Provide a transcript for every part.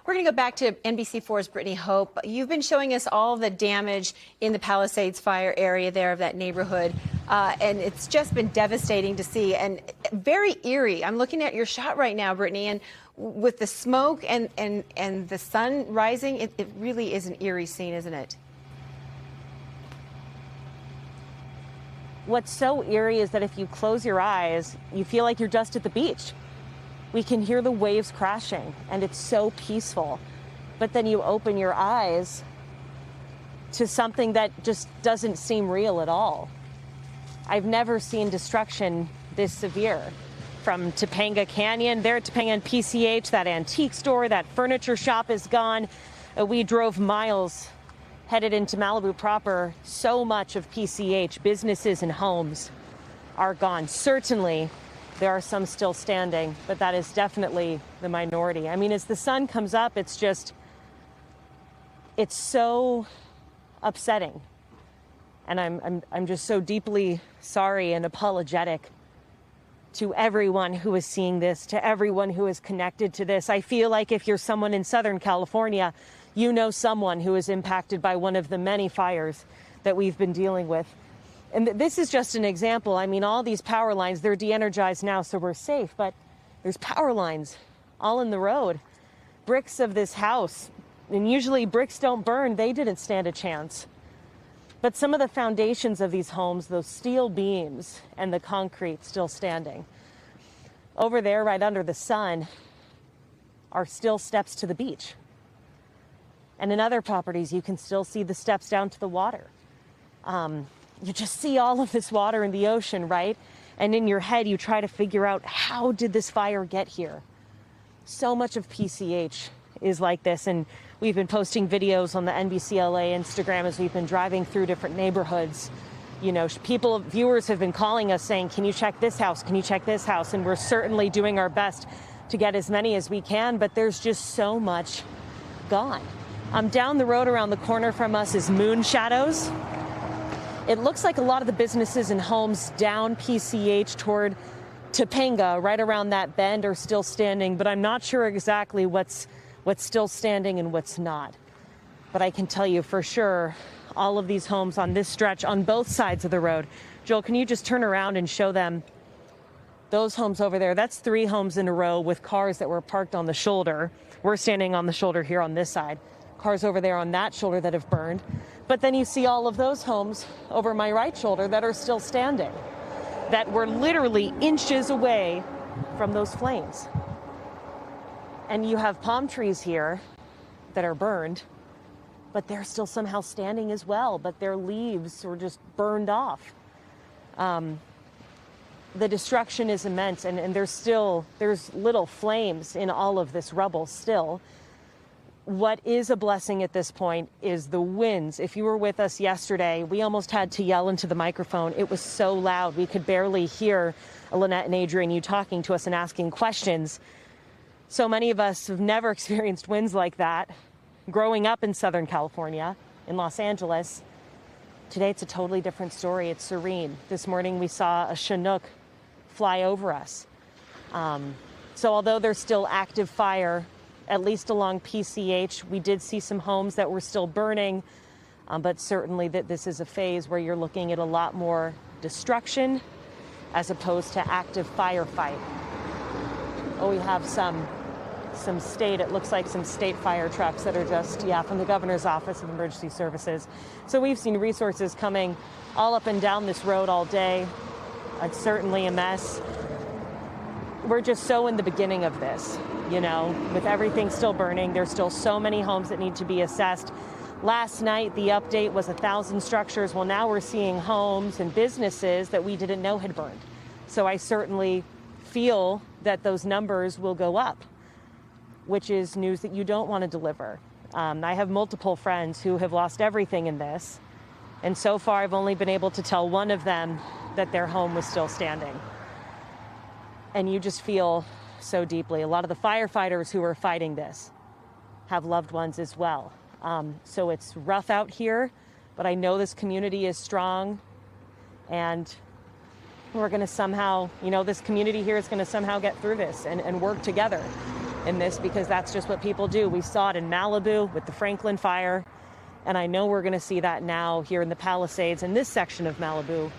We're going to go back to NBC4's Brittany Hope. You've been showing us all the damage in the Palisades fire area there of that neighborhood, and it's just been devastating to see and very eerie. I'm looking at your shot right now, Brittany, and with the smoke and the sun rising, it really is an eerie scene, isn't it? What's so eerie is that if you close your eyes, you feel like you're just at the beach. We can hear the waves crashing, and it's so peaceful. But then you open your eyes to something that just doesn't seem real at all. I've never seen destruction this severe. From Topanga Canyon, there at Topanga and PCH, that antique store, that furniture shop is gone. We drove miles headed into Malibu proper. So much of PCH, businesses and homes, are gone. Certainly, there are some still standing, but that is definitely the minority. I mean, as the sun comes up, it's so upsetting. And I'm just so deeply sorry and apologetic to everyone who is seeing this, to everyone who is connected to this. I feel like if you're someone in Southern California, you know someone who is impacted by one of the many fires that we've been dealing with. And this is just an example. I mean, all these power lines, they're de-energized now, so we're safe, but there's power lines all in the road. Bricks of this house, and usually bricks don't burn, they didn't stand a chance. But some of the foundations of these homes, those steel beams and the concrete still standing. Over there, right under the sun, are still steps to the beach. And in other properties, you can still see the steps down to the water. You just see all of this water in the ocean, right? And in your head, you try to figure out, how did this fire get here? So much of PCH is like this, and we've been posting videos on the NBC LA Instagram as we've been driving through different neighborhoods. You know, viewers have been calling us saying, can you check this house? Can you check this house? And we're certainly doing our best to get as many as we can, but there's just so much gone. Down the road around the corner from us is Moon Shadows. It looks like a lot of the businesses and homes down PCH toward Topanga, right around that bend, are still standing, but I'm not sure exactly what's still standing and what's not. But I can tell you for sure, all of these homes on this stretch on both sides of the road. Joel, can you just turn around and show them those homes over there? That's 3 homes in a row with cars that were parked on the shoulder. We're standing on the shoulder here on this side. Cars over there on that shoulder that have burned. But then you see all of those homes over my right shoulder that are still standing, that were literally inches away from those flames. And you have palm trees here that are burned, but they're still somehow standing as well, but their leaves were just burned off. The destruction is immense, and there's little flames in all of this rubble still. What is a blessing at this point is the winds. If you were with us yesterday, we almost had to yell into the microphone. It was so loud. We could barely hear Lynette and Adrian, you talking to us and asking questions. So many of us have never experienced winds like that. Growing up in Southern California, in Los Angeles, today it's a totally different story. It's serene. This morning we saw a Chinook fly over us. So although there's still active fire, at least along PCH, we did see some homes that were still burning, but certainly that this is a phase where you're looking at a lot more destruction as opposed to active firefight. Oh, we have some state, it looks like some state fire trucks that are just, from the governor's office of emergency services. So we've seen resources coming all up and down this road all day. It's certainly a mess. We're just so in the beginning of this, with everything still burning. There's still so many homes that need to be assessed. Last night, the update was 1,000 structures. Well, now we're seeing homes and businesses that we didn't know had burned. So I certainly feel that those numbers will go up, which is news that you don't want to deliver. I have multiple friends who have lost everything in this. And so far, I've only been able to tell one of them that their home was still standing. And you just feel so deeply. A lot of the firefighters who are fighting this have loved ones as well. So it's rough out here, but I know this community is strong, and we're going to somehow, this community here is going to somehow get through this and work together in this because that's just what people do. We saw it in Malibu with the Franklin fire, and I know we're going to see that now here in the Palisades in this section of Malibu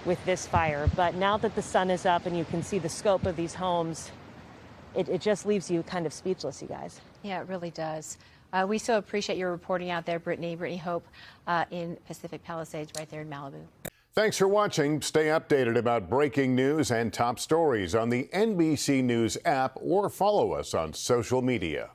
with this fire. But now that the sun is up and you can see the scope of these homes, it just leaves you kind of speechless, you guys. Yeah, it really does. We so appreciate your reporting out there, Brittany Hope, in Pacific Palisades right there in Malibu. Thanks for watching. Stay updated about breaking news and top stories on the NBC News app or follow us on social media.